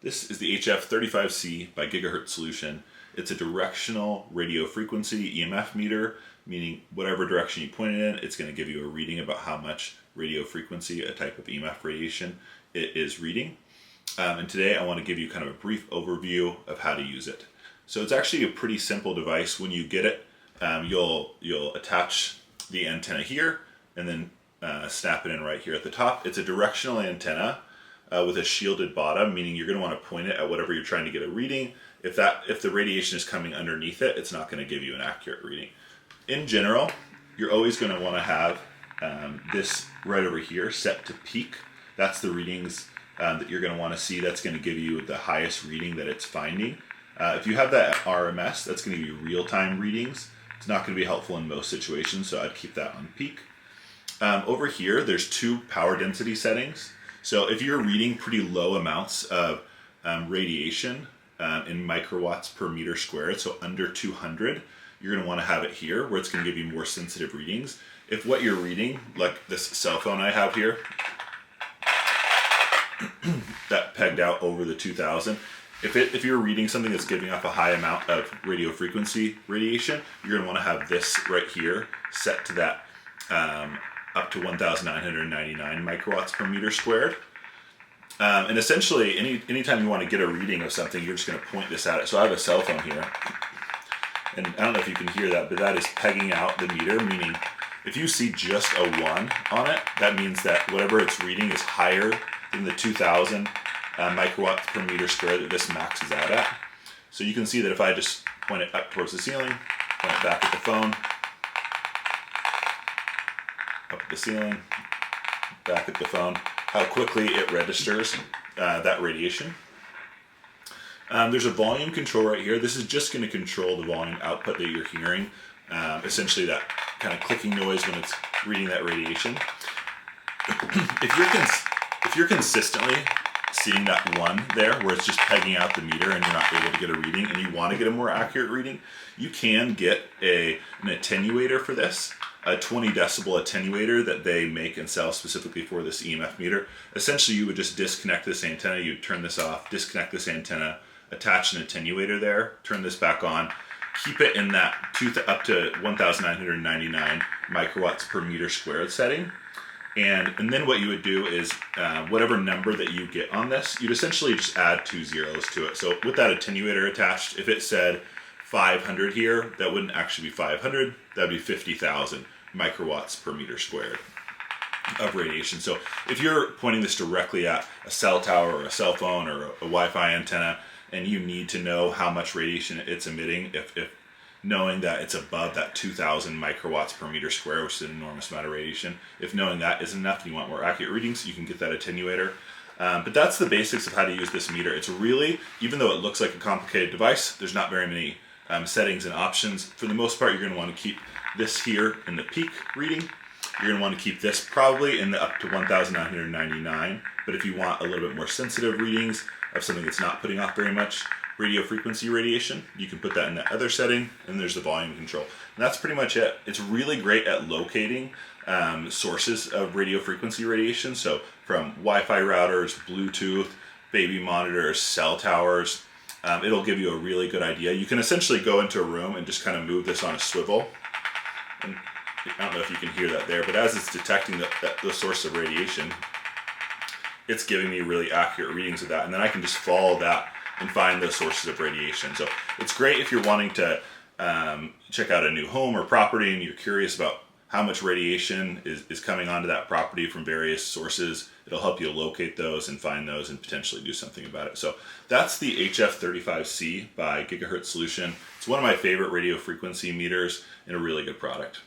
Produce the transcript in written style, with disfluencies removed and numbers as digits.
This is the HF35C by Gigahertz solution. It's a directional radio frequency EMF meter, meaning whatever direction you point it in, it's going to give you a reading about how much radio frequency, a type of EMF radiation, it is reading. And today I want to give you kind of a brief overview of how to use it. So it's actually a pretty simple device. When you get it, you'll attach the antenna here and then snap it in right here at the top. It's a directional antenna with a shielded bottom, meaning you're going to want to point it at whatever you're trying to get a reading. If the radiation is coming underneath it, it's not going to give you an accurate reading. In general, you're always going to want to have this right over here set to peak. That's the readings that you're going to want to see. That's going to give you the highest reading that it's finding. If you have that RMS, that's going to give you real-time readings. It's not going to be helpful in most situations, so I'd keep that on peak. Over here, there's two power density settings. So if you're reading pretty low amounts of radiation in microwatts per meter squared, so under 200, you're going to want to have it here where it's going to give you more sensitive readings. If what you're reading, like this cell phone I have here, that pegged out over the 2000, if you're reading something that's giving off a high amount of radio frequency radiation, you're going to want to have this right here set to that up to 1,999 microwatts per meter squared. And essentially, anytime you want to get a reading of something, you're just going to point this at it. So I have a cell phone here, and I don't know if you can hear that, but that is pegging out the meter, meaning if you see just a 1 on it, that means that whatever it's reading is higher than the 2,000 microwatts per meter squared that this maxes out at. So you can see that if I just point it up towards the ceiling, point it back at the phone, up at the ceiling, back at the phone, how quickly it registers that radiation. There's a volume control right here. This is just going to control the volume output that you're hearing, essentially that kind of clicking noise when it's reading that radiation. If you're consistently seeing that 1 there where it's just pegging out the meter and you're not able to get a reading and you want to get a more accurate reading, you can get an attenuator for this. A 20 decibel attenuator that they make and sell specifically for this EMF meter. Essentially, you would just disconnect this antenna, you'd turn this off, disconnect this antenna, attach an attenuator there, turn this back on, keep it in that up to 1,999 microwatts per meter squared setting. And then what you would do is whatever number that you get on this, you'd essentially just add 2 zeros to it. So with that attenuator attached, if it said 500 here, that wouldn't actually be 500, that'd be 50,000 microwatts per meter squared of radiation. So if you're pointing this directly at a cell tower or a cell phone or a Wi-Fi antenna, and you need to know how much radiation it's emitting, if knowing that it's above that 2,000 microwatts per meter square, which is an enormous amount of radiation, if knowing that isn't enough and you want more accurate readings, you can get that attenuator. But that's the basics of how to use this meter. It's really, even though it looks like a complicated device, there's not very many settings and options. For the most part, you're going to want to keep this here in the peak reading. You're going to want to keep this probably in the up to 1,999. But if you want a little bit more sensitive readings of something that's not putting off very much radio frequency radiation, you can put that in that other setting, and there's the volume control. And that's pretty much it. It's really great at locating sources of radio frequency radiation. So from Wi-Fi routers, Bluetooth, baby monitors, cell towers, it'll give you a really good idea. You can essentially go into a room and just kind of move this on a swivel. And I don't know if you can hear that there, but as it's detecting the source of radiation, it's giving me really accurate readings of that. And then I can just follow that and find those sources of radiation. So it's great if you're wanting to check out a new home or property and you're curious about how much radiation is coming onto that property from various sources. It'll help you locate those and find those and potentially do something about it. So that's the HF35C by Gigahertz solution. It's one of my favorite radio frequency meters and a really good product.